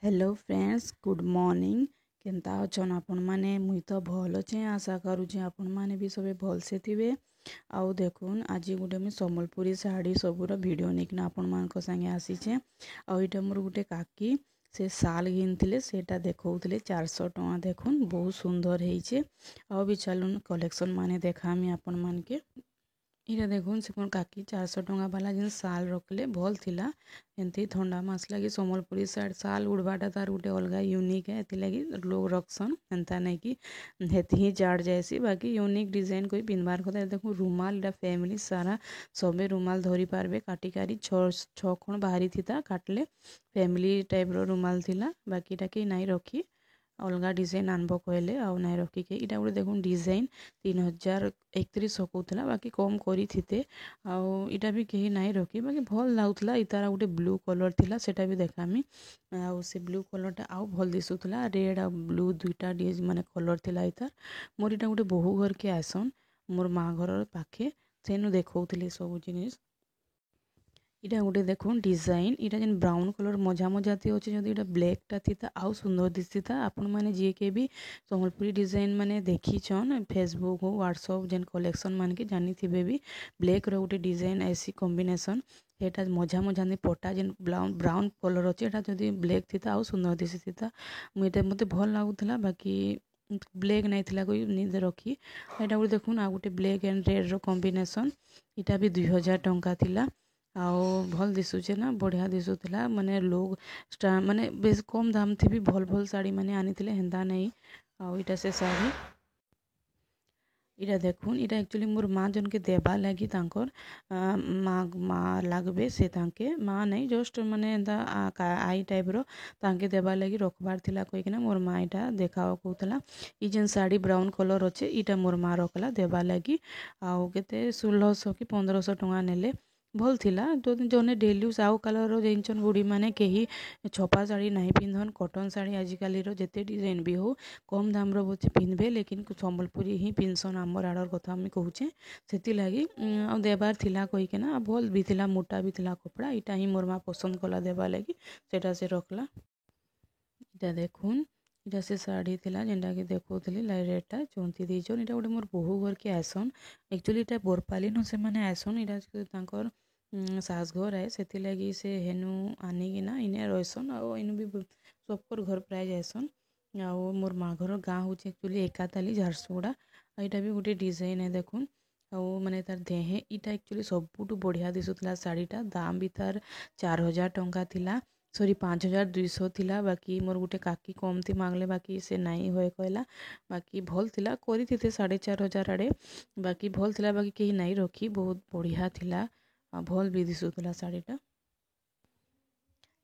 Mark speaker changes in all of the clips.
Speaker 1: Hello friends good morning केनता अछन आपण माने मुई तो भल अच्छे आशा करूचे आपण माने भी सबे भल से थिबे। आउ देखुन आज गोटे मुई सम्बलपुरी साड़ी सबूर वीडियो निकना आपण मानक संगे आसीचे। आउ इटा मोर गोटे काकी से साल घिनथिले सेटा देखौथिले 400 टका देखुन बहुत सुंदर हेइचे। आउ भी चलुन कलेक्शन माने देखामी आपण मानके। इटा देखुन से कोन काकी 400 टका वाला जिन साल रखले भल थिला एंती ठंडा मास लगी सम्बलपुरी साल उड़वाटा तार गोटे अलग यूनिक है एति लगी लोग रखसन एंता नहीं कि हेती ही जाड़ जाएसी बाकी यूनिक डिजाइन कोई पिनबार कथा। देखो रुमाल इटा फैमिली सारा सबे रुमाल धरी पारबे काटी काटी छ खण बाहरी थिता काटले फैमिली टाइप रो रुमाल थिला बाकी इटा के नहीं रखी अलग डिजाइन आनब कहले आउ नाई रखिके इटा गोटे देखुन डिजाइन 3031 सकूला बाकी कम करी थिते आउ इटा भी कहीं नाई रखी बाकी भल लाଗୁଥିଲା। इतार गोटे ब्लू कलर थिला सेटा भी देखामी आउ से ब्लू कलरटा आउ भल दिसुଥିଲା रेड आ ब्लू दुईटा माने कलर थिला। इतार मोर इटा गोटे बहु घर के आसन मोर माँ घर पाखे सेनु देखौथिले सब जिनिस। इटा गोटे देखुन डिजाइन इटा जेन ब्राउन कलर मजा मजा थी अच्छे जदि इटा ब्लैक टा थी आउ सुंदर दिसता। आपण माने जी के भी सम्बलपुरी डिजाइन माने देखीछन फेसबुक हो व्हाट्सअप जेन कलेक्शन मान के जानी थिबे भी ब्लैक रो गोटे डिजाइन ऐसी कॉम्बिनेशन एटा मजा मजा नहीं पटा जेन ब्राउन कलर अच्छे एटा जदि ब्लैक थी आउ सुंदर दिसता। मुझे मत भल लागुला बाकी ब्लैक नहीं थिला कोई निदे रखी एटा गोटे देखुन आ गोटे ब्लैक एंड रेड रो कॉम्बिनेशन इटा भी 2000 टंका थिला आउ भल दिशुचे ना बढ़िया दिशुला माने लोग माने बेस कम दाम थी भी भल भल साड़ी माने आनी हेन्ता नहीं। आउ इटा से साड़ी इटा देखुन इटा एक्चुअली मोर माँ जन के देबा लगी तांकर माँ लागबे से तांके माँ नहीं जस्ट माने एंता आई टाइप रो तांके देबा लगी रखबार थिला कोई ना मोर माँ इटा देखा कहूला। ई जेन साड़ी ब्राउन कलर अच्छे इटा मोर माँ रखला देबा लगी आउ केते 1600 कि 1500 टका नेले भल थिला। तो जने डेली यूज आउ कलर जेनचन बुढ़ी माने कहीं छपा साड़ी नहीं पिंधन कॉटन साड़ी आजिकल जिते डिजाइन भी हो कम दाम रो बोचे पिंधबे लेकिन सम्बलपुरी ही पिंधसन आमर आड़र कथा मुझे कहूचे से लगी आ देबार थिला कहीके ना भल भी थिला मोटा भी थिला कपड़ा इटा ही मोर माँ पसंद कला देबा लगी सेटा से रखला। इटा देखुन इटा से साड़ी थिला जेनटा कि देखौथली रेडटा 34 इटा गोटे मोर बहु घर के आसन एक्चुअली इटा बोरपाली न से माने आसन इटा तांकर सासघर है से लगी से हेनु आनिकिना इने रहीसन आउ इन भी सबकर घर प्राय जाएसन आउ मोर माँ घर गाँ हूँ एक्चुअली एकाताली झारसुगुड़ा यहाँ भी गोटे डिजाइन है देखुन आउ माने तार देहे इटा एक्चुअली सबुठू बढ़िया दिसुला साड़ीटा दाम भी तार 4000 टंका थिला सॉरी 5200 थिला बाकी मोर गोटे काकी कम थी मांगले बाकी से नहीं होए कहला बाकी भल थिला करी थी 4500 आड़े बाकी भल थिला बाकी कहीं नहीं रखी बहुत बढ़िया थिला भल भी दिसुला साड़ीटा।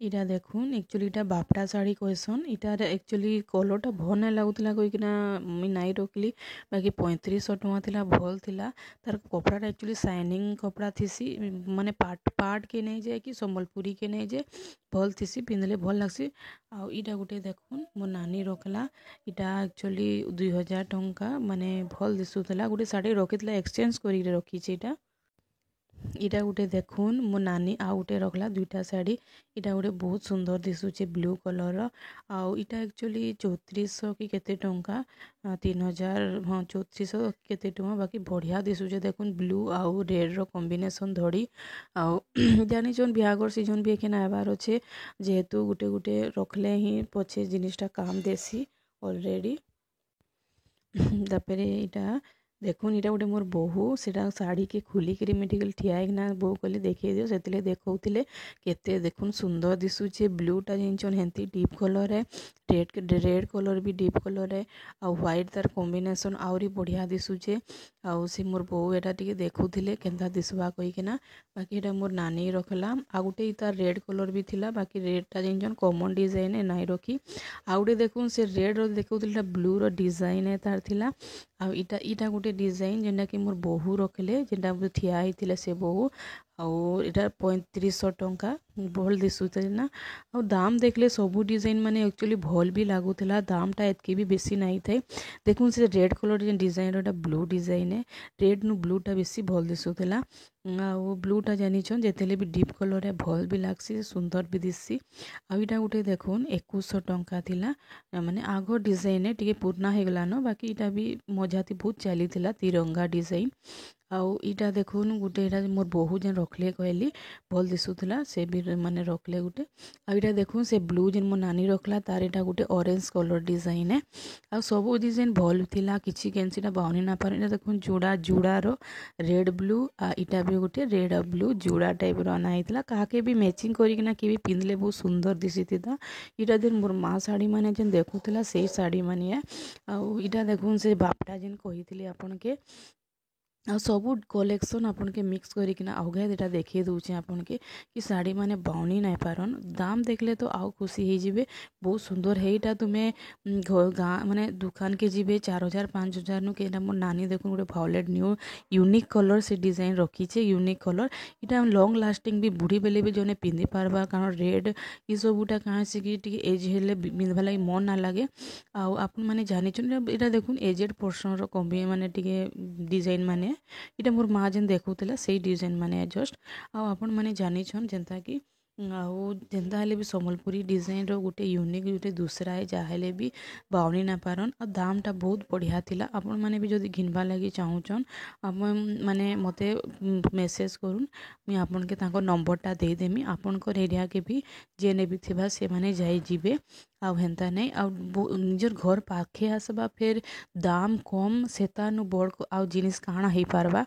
Speaker 1: इटा देखुन एक्चुअली इटा बापटा साड़ी कहसन इटार एक्चुअली कलरटा भल नहीं लगुला कहीकिना मुई नहीं रखली बाकी 3500 टका थिला भल थिला तार कपड़ाटा एक्चुअली शाइनिंग कपड़ा थीसी माने पाट के नहीं जाए कि सम्बलपुरी के नहीं जाए भल थीसी पिंधले भल लगसी। आउ इटा गोटे देखुन मो नानी रखला इटा एक्चुअली 2000 टंका माने भल दिसुला गोटे साड़ी रखी एक्सचेंज करी रखी इटा। इटा गोटे देखुन मो नानी आ गोटे रखला दुईटा साड़ी इटा गोटे बहुत सुंदर दिशुचे ब्लू कलर आउ इटा एक्चुअली 3400 कि केते टंका 3000 हाँ 3400 केते टंका बाकी बढ़िया दिशुचे देखुन ब्लू आउ रेड रो कॉम्बिनेशन धड़ी आउ जानी जोन बिहागर सीजन भी एखे आबार अच्छे जेहेतु गोटे गोटे रखले ही पछे जिनिसटा काम देसी ऑलरेडी। तापर इटा देखुन इटा गोटे मोर बहु सेटा साड़ी के खुलिकी मेडिकल ठियाना बहु कहले देखे दियो से देखौले केते देखुन सुंदर दिशुचे ब्लूटा जिनचन हेंती डीप कलर है रेड कलर भी डीप कलर है आ व्हाइट तार कॉम्बिनेशन आउरी बढ़िया दिशुचे आउ से मोर बहु एटा टिके देखौले केनता दिसबा कहीकिना बाकी एटा मोर नानी रखला आ गोटे तार रेड कलर भी थिला बाकी रेडटा जिनचन कॉमन डिजाइन है नहीं रखी आ गोटे देखुन से रेड रो देखौले ब्लू रो डिजाइन है तार थिला आ इटा गोटे डिजाइन जेनटा कि मोर बहु रखले जेनटा ठिया होइतिले से बहु आउ इटा 3500 टंका भल दिशुଥିଲା ना ଆଉ दाम देखले ସବୁ डिजाइन माने एक्चुअली भल भी लागुଥିଲା दामटा एतके भी बेसी नहीं थाए देखुन से रेड कलर जे डिजाइन रोटा ब्लू डिजाइन है रेड नु ब्लूटा बेसी भल दिशुଥିଲା ଆଉ ब्लूटा जानिछन जेतेले भी डीप कलर है भल भी लागसी सुंदर भी दिससी आ इटा गुटे देखुन 2100 टंका थिला माने आगो डिजाइन है टिके पुराना हे गला न बाकी इटा भी मजाती बहुत चली थिला तिरंगा डिजाइन आउ इटा देखुन गुटे इटा मोर बहु जन रखले कहली भल दिसुଥିଲା से भी माने रखले गुटे आ इटा देखुन से ब्लू जन मो नानी रखला तार इटा गुटे ऑरेंज कलर डिजाइन है आ सब डिजाइन भल थिला किछि केनसीटा बाउनी ना पार इटा देखुन जुड़ा जुड़ारो रेड ब्लू आ इटा भी गुटे रेड और ब्लू जुड़ा टाइप रो आना हितला काके भी मैचिंग करिकना के भी पिनले बहुत सुंदर दिसितिता इटा दिन मोर माँ साड़ी माने जन देखुଥିଲା सेही साड़ी माने है आ इटा देखुन से बापटा जन कहितली आपन के आ सबू कलेक्शन आपन के मिक्स करिकिना आउगा एटा देखिए दूचे आपन के कि साड़ी माने बाउनी नहीं पारन दाम देखले तो आउ खुशी हे जिवे बहुत सुंदर है इटा तुमे गाँ माने दुकान के जिबे 4000 5000 नु के मोर नानी देखुन गोटे वायलेट न्यू यूनिक कलर से डिजाइन रखी छे यूनिक कलर इटा लॉन्ग लास्टिंग भी बुढ़ी बेले भी जने पिंधि पारबा कारण रेड ई सबूटा कहाँ से कि टिके एज हेले पिंधबा लागि मन ना लागे आ आपन माने जानि छन इटा देखुन एजेड पर्सन रो कम्बी माने टिके डिजाइन माने इटा मोर माँ जेन देखुଥିଲା सेही डिजाइन माने जस्ट आ आपन माने जानि छन जेंता कि आउ जेंता हेले भी सम्बलपुरी डिजाइन रो गुटे यूनिक गुटे दूसरा है जहाँ हेले भी बाउनी ना पारन और दामटा बहुत बढ़िया थिला आपन माने भी जदि घिनबा लगी चाहूचन आपन माने मते मेसेज करूँ मुई आपन के ताको नंबरटा दे देमी आपनकर एरिया के भी जेने भी थिबा से माने जाई जिबे आउ हेंता नहीं आउ निजर घर पाखे आसबा फिर दाम कम सेता नु बड़ आउ जिनिस काଣା हेई पारबा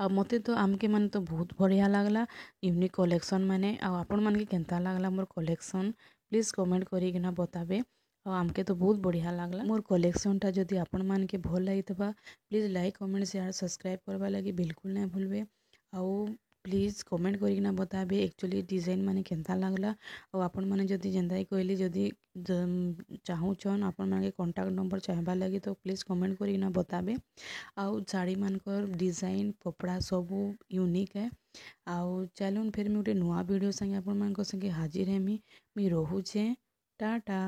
Speaker 1: आ मते तो आमके माने तो बहुत बढ़िया लागला यूनिक कलेक्शन माने आ आपन मान के केंता लागला मोर कलेक्शन प्लीज कमेंट करिकिना बताबे आ आमके तो बहुत बढ़िया लागला मोर कलेक्शनटा जदि आपन मान के भल लागितबा please like comment share subscribe करबा लगी बिल्कुल नहीं भूलबे आउ प्लीज कमेंट करिकिना बताबे एक्चुअली डिजाइन माने केंता लागला आ आपन माने जदि जेंदाई कहली जदि चाहूचन आपन माने कांटेक्ट नंबर चाहबा लगी तो प्लीज कमेंट करिकिना बताबे आउ साड़ी मानकर डिजाइन कपड़ा सबू यूनिक है आउ चलून फिर मुझे नुआ वीडियो संगे आपन मान संगे हाजिर हेमी मुई रहुचे टाटा।